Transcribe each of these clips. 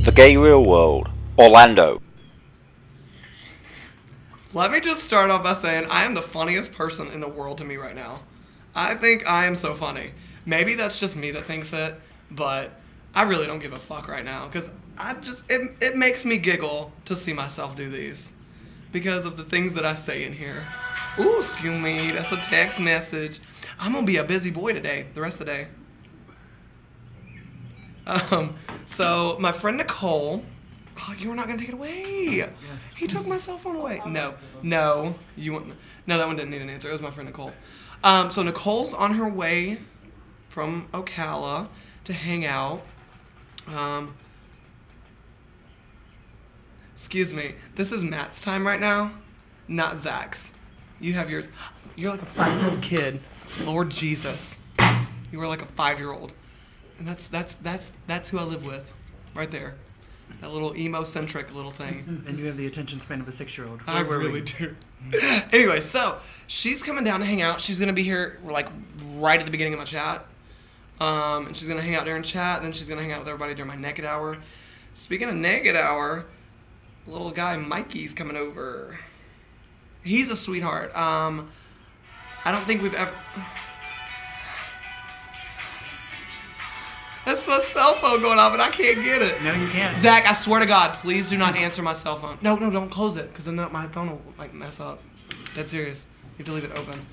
The Gay Real World, Orlando. Let me just start off by saying I am the funniest person in the world to me right now. I think I am so funny. Maybe that's just me that thinks it, but I really don't give a fuck right now because it makes me giggle to see myself do these because of the things that I say in here. Ooh, excuse me, that's a text message. I'm gonna be a busy boy today, the rest of the day. So my friend Nicole. Oh, you were not gonna take it away. Yes. He took my cell phone away. No, you wouldn't. No, that one didn't need an answer. It was my friend Nicole. So Nicole's on her way from Ocala to hang out. Excuse me. This is Matt's time right now, not Zach's. You have yours. You're like a 5-year-old kid. Lord Jesus, you are like a 5-year-old, and that's who I live with, right there. That little emo-centric little thing. And you have the attention span of a 6-year-old. I really do. Anyway, so she's coming down to hang out. She's gonna be here like right at the beginning of my chat. And she's gonna hang out during chat. Then she's gonna hang out with everybody during my naked hour. Speaking of naked hour, little guy Mikey's coming over. He's a sweetheart. I don't think we've ever. That's my cell phone going off and I can't get it. No, you can't. Zach, I swear to God, please do not answer my cell phone. No, don't close it, because then my phone will like mess up. That's serious. You have to leave it open.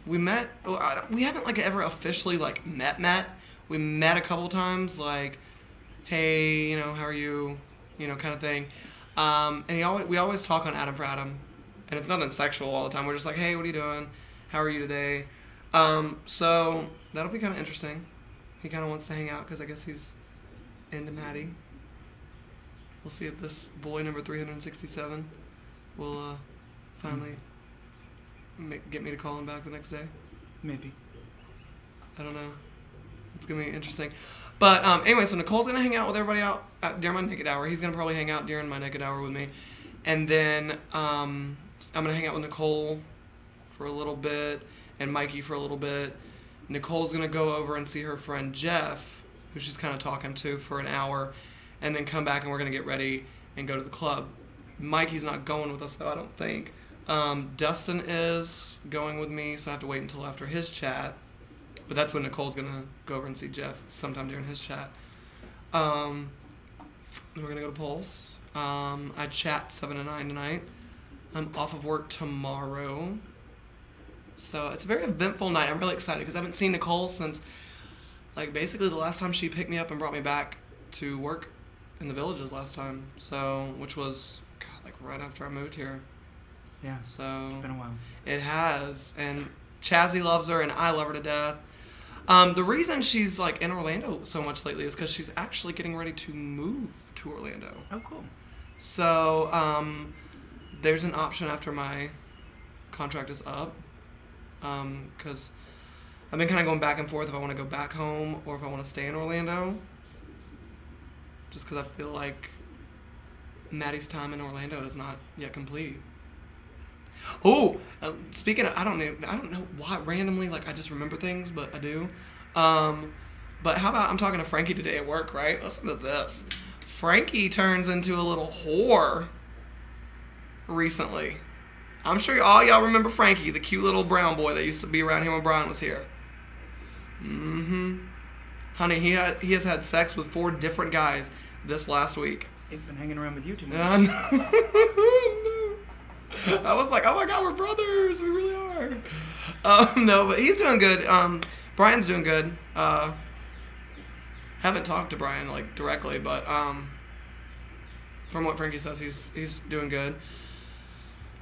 We met. We haven't like ever officially like met. We met a couple times, like, hey, how are you, kind of thing. And we always talk on Adam for Adam, and it's nothing sexual all the time. We're just like, hey, what are you doing? How are you today? So that'll be kind of interesting. He kind of wants to hang out because I guess he's into Matty. We'll see if this boy number 367 will finally get me to call him back the next day. Maybe. I don't know. It's gonna be interesting. But anyway, so Nicole's gonna hang out with everybody out during my naked hour. He's gonna probably hang out during my naked hour with me, and then I'm gonna hang out with Nicole for a little bit. And Mikey for a little bit. Nicole's gonna go over and see her friend Jeff, who she's kind of talking to, for an hour, and then come back and we're gonna get ready and go to the club. Mikey's not going with us though, I don't think. Dustin is going with me, so I have to wait until after his chat. But that's when Nicole's gonna go over and see Jeff sometime during his chat. Then we're gonna go to Pulse. I chat 7 to 9 tonight. I'm off of work tomorrow. So it's a very eventful night. I'm really excited because I haven't seen Nicole since, like, basically the last time she picked me up and brought me back to work in the Villages last time. So, which was, God, like right after I moved here. Yeah. So It's been a while. It has, and Chazzy loves her, and I love her to death. The reason she's like in Orlando so much lately is because she's actually getting ready to move to Orlando. Oh, cool. So there's an option after my contract is up. Because I've been kind of going back and forth if I want to go back home or if I want to stay in Orlando. Just because I feel like Maddie's time in Orlando is not yet complete. Oh, speaking of, I don't know why randomly, like, I just remember things, but I do. But how about I'm talking to Frankie today at work, right? Listen to this. Frankie turns into a little whore recently. I'm sure all y'all remember Frankie, the cute little brown boy that used to be around here when Brian was here. Honey, he has had sex with 4 different guys this last week. He's been hanging around with you too much. I was like, oh my God, we're brothers. We really are. No, but he's doing good. Brian's doing good. Haven't talked to Brian like directly, but from what Frankie says, he's doing good.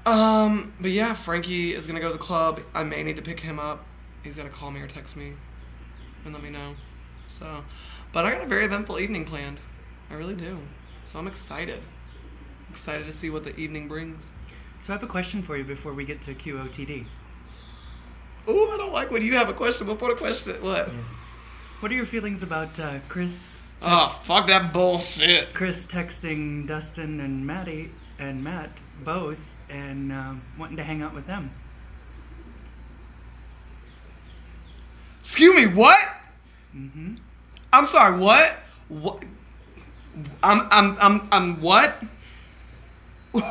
But yeah, Frankie is gonna go to the club. I may need to pick him up. He's gotta call me or text me and let me know. So, but I got a very eventful evening planned. I really do. So I'm excited. Excited to see what the evening brings. So I have a question for you before we get to QOTD. Ooh, I don't like when you have a question before the question. What? Yes. What are your feelings about Chris? Oh, fuck that bullshit. Chris texting Dustin and Matty and Matt both and wanting to hang out with them. Excuse me, what? Mm-hmm. I'm sorry, what? What? I'm what? Woo!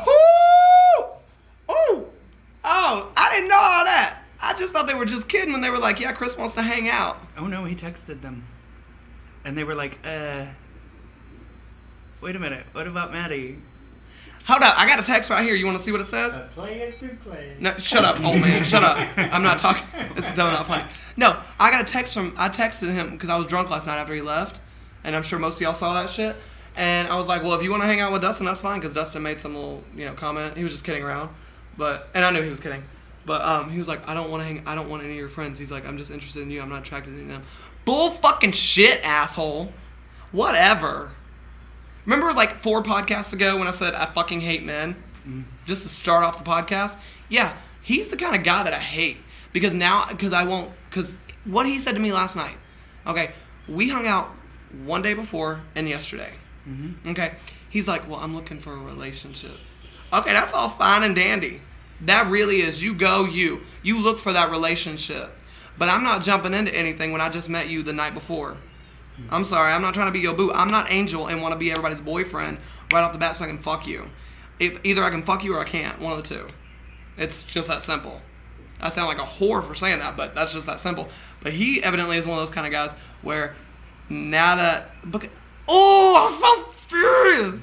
Oh, I didn't know all that. I just thought they were just kidding when they were like, yeah, Chris wants to hang out. Oh no, he texted them. And they were like, wait a minute, what about Matty? Hold up, I got a text right here. You want to see what it says? Players do play. No, shut up, old man, shut up. I'm not talking. This is still not funny. No, I got a text from, I texted him because I was drunk last night after he left. And I'm sure most of y'all saw that shit. And I was like, well, if you want to hang out with Dustin, that's fine. Because Dustin made some little, comment. He was just kidding around. And I knew he was kidding. But he was like, I don't want any of your friends. He's like, I'm just interested in you. I'm not attracted to them. Bull fucking shit, asshole. Whatever. Remember like 4 podcasts ago when I said I fucking hate men? Just to start off the podcast? Yeah, he's the kind of guy that I hate. Because what he said to me last night. Okay, we hung out one day before and yesterday. Mm-hmm. Okay, he's like, well, I'm looking for a relationship. Okay, that's all fine and dandy. That really is, you look for that relationship. But I'm not jumping into anything when I just met you the night before. I'm sorry, I'm not trying to be your boo. I'm not Angel and want to be everybody's boyfriend right off the bat so I can fuck you. Either I can fuck you or I can't, one of the two. It's just that simple. I sound like a whore for saying that, but that's just that simple. But he evidently is one of those kind of guys where now that... I'm so furious!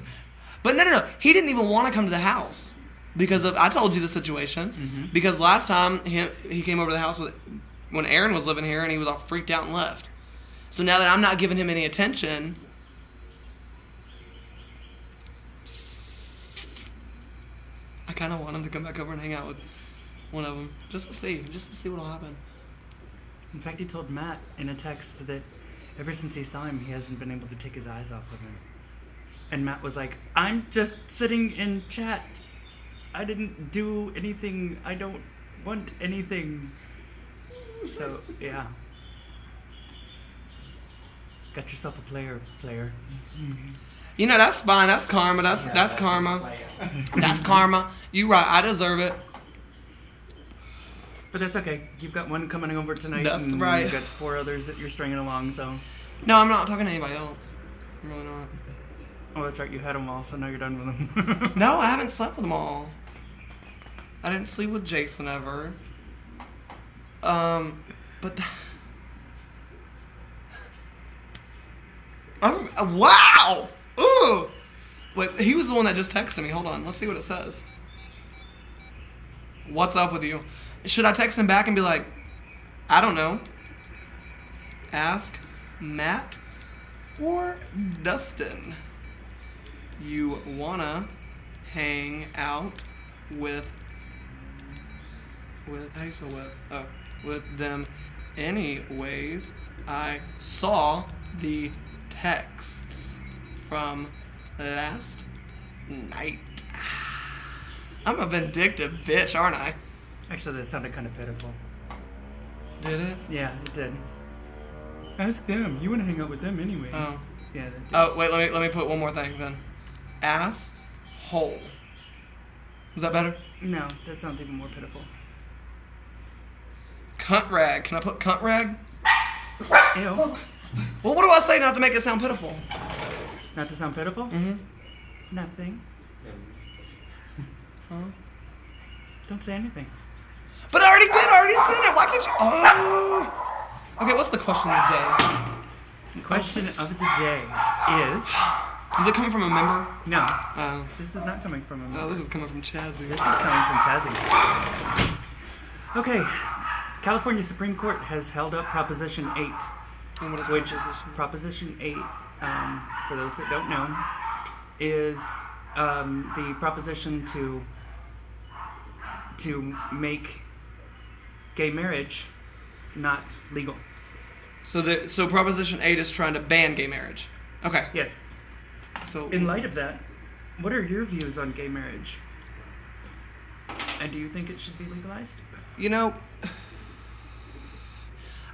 But no. He didn't even want to come to the house. Because I told you the situation. Mm-hmm. Because last time he came over to the house when Aaron was living here and he was all freaked out and left. So now that I'm not giving him any attention, I kind of want him to come back over and hang out with one of them. Just to see what will happen. In fact, he told Matt in a text that ever since he saw him, he hasn't been able to take his eyes off of him. And Matt was like, I'm just sitting in chat. I didn't do anything. I don't want anything. So, yeah. Got yourself a player. That's fine. That's karma. That's karma. That's karma. You right. I deserve it. But that's okay. You've got one coming over tonight. That's and right. You've got 4 others that you're stringing along, so... No, I'm not talking to anybody else. I'm really not. Oh, that's right. You had them all, so now you're done with them. No, I haven't slept with them all. I didn't sleep with Jason ever. But... wow! Ooh! But he was the one that just texted me. Hold on. Let's see what it says. What's up with you? Should I text him back and be like, I don't know. Ask Matt or Dustin. You wanna hang out with how do you spell with? Oh, with them anyways. I saw the texts from last night. I'm a vindictive bitch, aren't I? Actually, that sounded kind of pitiful. Did it? Yeah, it did. Ask them. You want to hang out with them anyway. Oh. Yeah, that did. Oh, wait, let me put one more thing then. Ass hole. Is that better? No, that sounds even more pitiful. Cunt rag. Can I put cunt rag? Ew. Well, what do I say not to make it sound pitiful? Not to sound pitiful? Mm-hmm. Nothing. Huh? Don't say anything. But I already said it. Why can't you? Oh. Okay, what's the question of the day? The question of the day is... Is it coming from a member? No. Oh. This is not coming from a member. Oh, this is coming from Chazzy. This is coming from Chazzy. Okay. California Supreme Court has held up Proposition 8. And what is Which proposition? Proposition 8, for those that don't know, is the proposition to make gay marriage not legal. So Proposition 8 is trying to ban gay marriage. Okay. Yes. So In light of that, what are your views on gay marriage? And do you think it should be legalized? You know,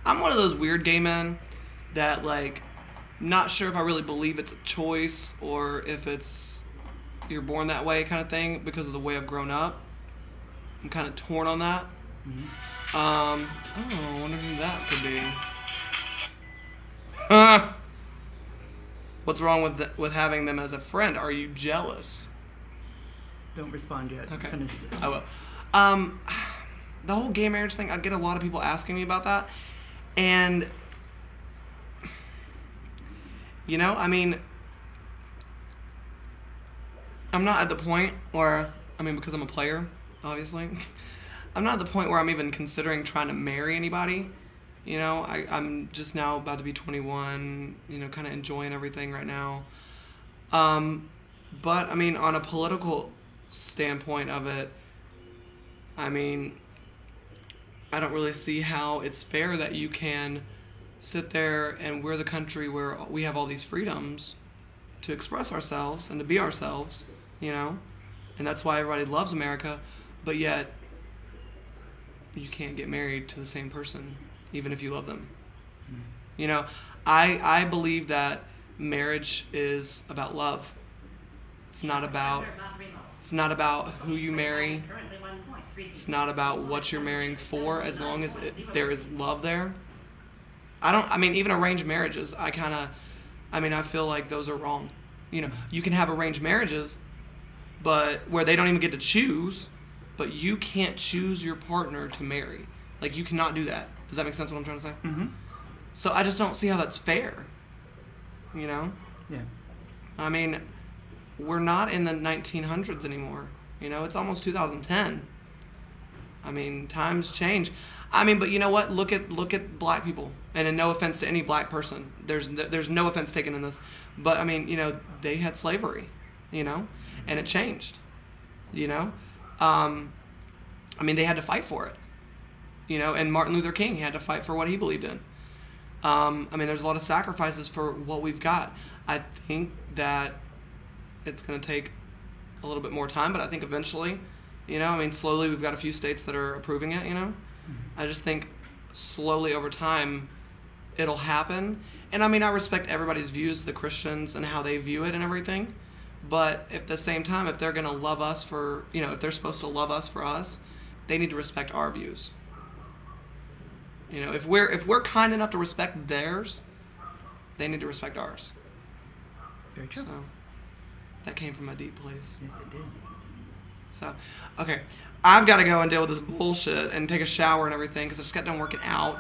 I'm one of those weird gay men that, like, not sure if I really believe it's a choice or if it's you're born that way kind of thing because of the way I've grown up. I'm kind of torn on that. Mm-hmm. I wonder who that could be. What's wrong with having them as a friend? Are you jealous? Don't respond yet. Okay. Finish this. I will. The whole gay marriage thing, I get a lot of people asking me about that. And, you know, I mean, I'm not at the point where, I mean, because I'm a player, obviously, I'm not at the point where I'm even considering trying to marry anybody. You know, I'm just now about to be 21, you know, kind of enjoying everything right now. But, I mean, on a political standpoint of it, I mean, I don't really see how it's fair that you can sit there and we're the country where we have all these freedoms to express ourselves and to be ourselves, you know, and that's why everybody loves America, but yet you can't get married to the same person even if you love them. You know, I believe that marriage is about love. It's not about who you marry. It's not about what you're marrying for, as long as there is love there. I mean, even arranged marriages, I feel like those are wrong. You know, you can have arranged marriages, but where they don't even get to choose, but you can't choose your partner to marry. Like, you cannot do that. Does that make sense what I'm trying to say? Mm-hmm. So I just don't see how that's fair. You know? Yeah. I mean, we're not in the 1900s anymore. You know, it's almost 2010. I mean, times change. I mean, but you know what? Look at black people. And no offense to any black person. There's no offense taken in this. But I mean, you know, they had slavery, you know, and it changed. You know? I mean, they had to fight for it. You know, and Martin Luther King had to fight for what he believed in. I mean, there's a lot of sacrifices for what we've got. I think that it's going to take a little bit more time, but I think eventually, you know, I mean, slowly we've got a few states that are approving it, you know. I just think slowly over time it'll happen. And I mean, I respect everybody's views, the Christians and how they view it and everything. But at the same time, if they're going to love us for, you know, if they're supposed to love us for us, they need to respect our views. You know, if we're kind enough to respect theirs, they need to respect ours. Very true. So, that came from a deep place. Yes, it did. So, okay. I've got to go and deal with this bullshit and take a shower and everything because I just got done working out.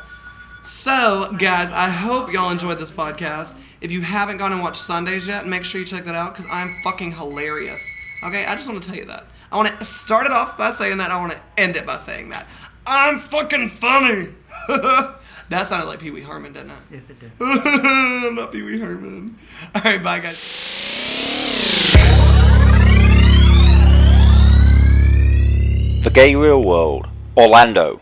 So, guys, I hope y'all enjoyed this podcast. If you haven't gone and watched Sundays yet, make sure you check that out because I'm fucking hilarious. Okay? I just want to tell you that. I want to start it off by saying that. I want to end it by saying that. I'm fucking funny. That sounded like Pee Wee Herman, didn't it? Yes, it did. I'm not Pee Wee Herman. All right, bye, guys. The Gay Real World, Orlando.